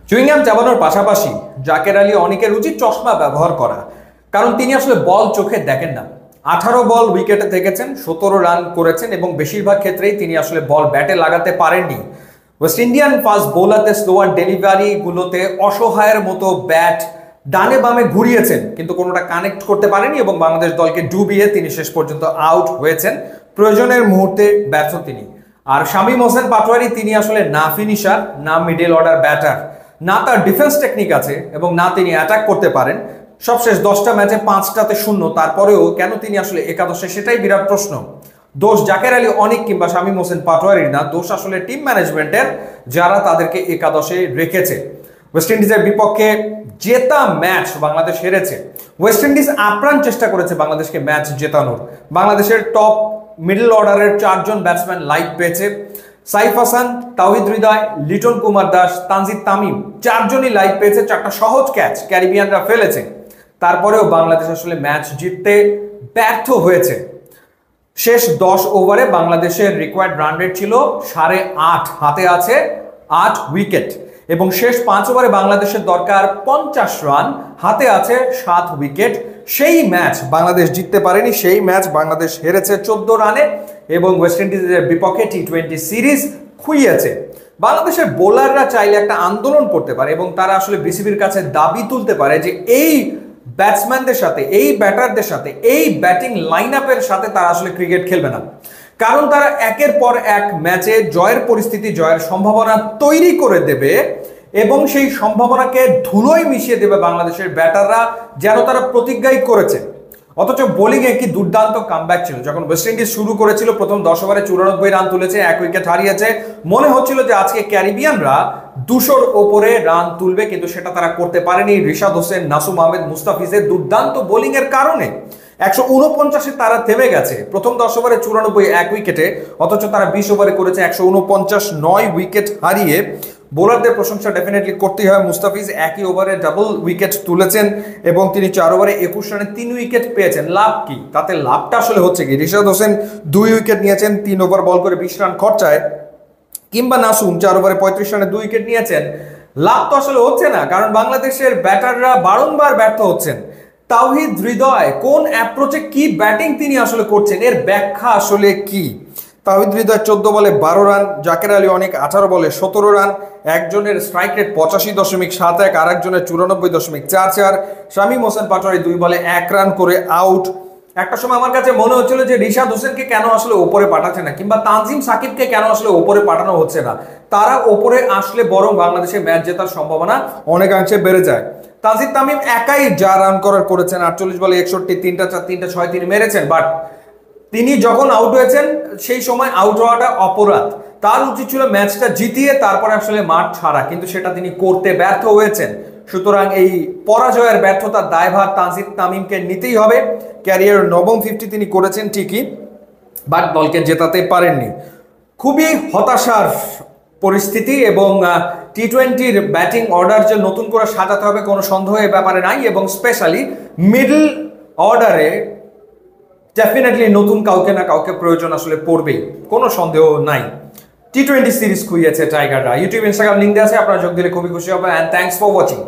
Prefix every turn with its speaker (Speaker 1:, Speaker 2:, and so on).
Speaker 1: Chewing gum চাবানোর পাশাপাশি জাকের আলী অনেকের উচিত চশমা ব্যবহার করা, কারণ তিনি আসলে বল চোখে দেখেন না। 18 বল উইকেটে থেকেছেন, 17 রান করেছেন এবং বেশিরভাগ ক্ষেত্রেই তিনি আসলে বল ব্যাটে লাগাতে পারেননি। ওয়েস্ট ইন্ডিয়ান ফাস্ট বোলারতে স্লোয়ার ডেলিভারি গুলোতে অসহায়ের মতো ব্যাট ডানে বামে ঘুরিয়েছেন, কিন্তু কোনোটা কানেক্ট করতে পারেনি এবং বাংলাদেশ দলকে ডুবিয়ে তিনি শেষ পর্যন্ত আউট হয়েছেন। প্রয়োজনের মুহূর্তে ব্যর্থ তিনি। আর শামীম হোসেন পাটোয়ারি তিনি আসলে না ফিনিশার, না মিডল অর্ডার ব্যাটার, না তার ডিফেন্স টেকনিক আছে এবং না তিনি অ্যাটাক করতে পারেন। সবশেষ 10টা ম্যাচে 5টাতে 0, তারপরেও কেন তিনি আসলে একাদশে, সেটাই বিরাট প্রশ্ন। দোষ জাকের আলী অনেক কিংবা শামীম হোসেন পাটোয়ারির না, দোষ আসলে টিম ম্যানেজমেন্টের, যারা তাদেরকে একাদশে রেখেছে। ওয়েস্ট ইন্ডিজের বিপক্ষে জেতা ম্যাচ বাংলাদেশ হেরেছে। ওয়েস্ট ইন্ডিজ আপ্রাণ চেষ্টা করেছে বাংলাদেশকে ম্যাচ জেতানোর। বাংলাদেশের টপ মিডল অর্ডারের 4 জন ব্যাটসম্যান লাইভ পেয়েছে। সাইফ হাসান, তাওহিদ হৃদয়, লিটন কুমার দাস, তানজিদ তামিম 4 জনই লাইভ পেয়েছে। 4টা সহজ ক্যাচ ক্যারিবিয়ানরা ফেলেছে, তারপরেও বাংলাদেশ আসলে ম্যাচ জিততে ব্যর্থ হয়েছে। শেষ 10 ওভারে বাংলাদেশের রিকোয়ার্ড রান রেট ছিল 8.5, হাতে আছে 8 উইকেট এবং শেষ 5 ওভারে বাংলাদেশের দরকার 50 রান, হাতে আছে 7 উইকেট। সেই ম্যাচ বাংলাদেশ জিততে পারেনি, সেই ম্যাচ বাংলাদেশ হেরেছে 14 রানে এবং ওয়েস্ট ইন্ডিজের বিপক্ষে টি20 সিরিজ খুইয়েছে। বাংলাদেশের বোলাররা চাইলে একটা আন্দোলন করতে পারে এবং তারা আসলে বিসিবির কাছে দাবি তুলতে পারে যে এই ব্যাটসম্যানদের সাথে, এই ব্যাটারদের সাথে, এই ব্যাটিং লাইন আপের সাথে তারা আসলে ক্রিকেট খেলবে না, কারণ তারা একের পর এক ম্যাচে জয়ের পরিস্থিতি, জয়ের সম্ভাবনা তৈরি করে দেবে এবং সেই সম্ভাবনাকে ধুলোয় মিশিয়ে দেবে বাংলাদেশের ব্যাটাররা, যেন তারা প্রতিজ্ঞাই করেছে। অথচ বোলিংয়ে কি দুর্দান্ত কামব্যাক ছিল। যখন ওয়েস্ট ইন্ডিজ শুরু করেছিল, প্রথম 10 ওভারে 94 রান তুলেছে, 1 উইকেট হারিয়েছে। মনে হচ্ছিল যে আজকে ক্যারিবিয়ানরা 200-র ওপরে রান তুলবে, কিন্তু সেটা তারা করতে পারেনি রিশাদ হোসেন, নাসুম আহমেদ, মুস্তাফিজের দুর্দান্ত বোলিং এর কারণে। 149-এ তারা থেমে গেছে। প্রথম 10 ওভারে 94, 1 উইকেটে, অথচ তারা 20 ওভারে করেছে 149, 9 উইকেট হারিয়ে। বোলারদের প্রশংসা ডেফিনেটলি করতেই হয়। মুস্তাফিজ একই ওভারে ডাবল উইকেট তুলেছেন এবং তিনি 4 ওভারে 21 রানে 3 উইকেট পেয়েছেন। লাভ কি? তাতে লাভটা আসলে হচ্ছে কি? রিশাদ হোসেন 2 উইকেট নিয়েছেন 3 ওভার বল করে 20 রান খরচায়, কিংবা নাসুম 4 ওভারে 35 রানে 2 উইকেট নিয়েছেন। লাভ তো আসলে হচ্ছে না, কারণ বাংলাদেশের ব্যাটাররা বারংবার ব্যর্থ হচ্ছেন। তাওহিদ হৃদয় কোন অ্যাপ্রোচে কি ব্যাটিং তিনি আসলে করছেন, এর ব্যাখ্যা আসলে কি? তাওহিদ হৃদয় 14 বলে 12 রান, জাকের আলী অনেক 18 বলে 17 রান। একজনের স্ট্রাইক রেট 85.71, আর একজনের 94.44। শামীম হোসেন পাটোয়ারি 2 বলে 1 রান করে আউট। একটা সময় আমার কাছে মনে হচ্ছিল যে রিশাদ হোসেনকে কেন আসলে ওপরে পাঠাচ্ছে না, কিংবা তানজিম সাকিবকে কেন আসলে ওপরে পাঠানো হচ্ছে না। তারা ওপরে আসলে বরং বাংলাদেশের ম্যাচ জেতার সম্ভাবনা অনেকাংশে বেড়ে যায়। তানজিদ তামিম একাই যা রান করেছেন, 48 বলে 61, 3টা 4, 3টা 6 তিনি মেরেছেন। বাট তিনি যখন আউট হয়েছেন সেই সময় আউট হওয়াটা অপরাধ। তার উচিত ছিল ম্যাচটা জিতিয়ে তারপরে আসলে মাঠ ছাড়া, কিন্তু সেটা তিনি করতে ব্যর্থ হয়েছেন। সুতরাং এই পরাজয়ের ব্যর্থতার দায়ভার তানজিদ তামিমকে নিতেই হবে। ক্যারিয়ার 9ম 50 তিনি করেছেন ঠিকই, বাট দলকে জেতাতে পারেননি। খুবই হতাশার পরিস্থিতি এবং টি20-র ব্যাটিং অর্ডার যে নতুন করে সাজাতে হবে কোনো সন্দেহের ব্যাপারে নাই, এবং স্পেশালি মিডল অর্ডারে ডেফিনেটলি নতুন কাউকে না কাউকে প্রয়োজন আসলে পড়বেই, কোনো সন্দেহ নাই। টি20 সিরিজ খুইয়েছে টাইগাররা। ইউটিউব, ইনস্টাগ্রাম লিঙ্ক দেওয়া আছে, আপনারা যোগ দিলে খুবই খুশি হবে। And thanks for watching.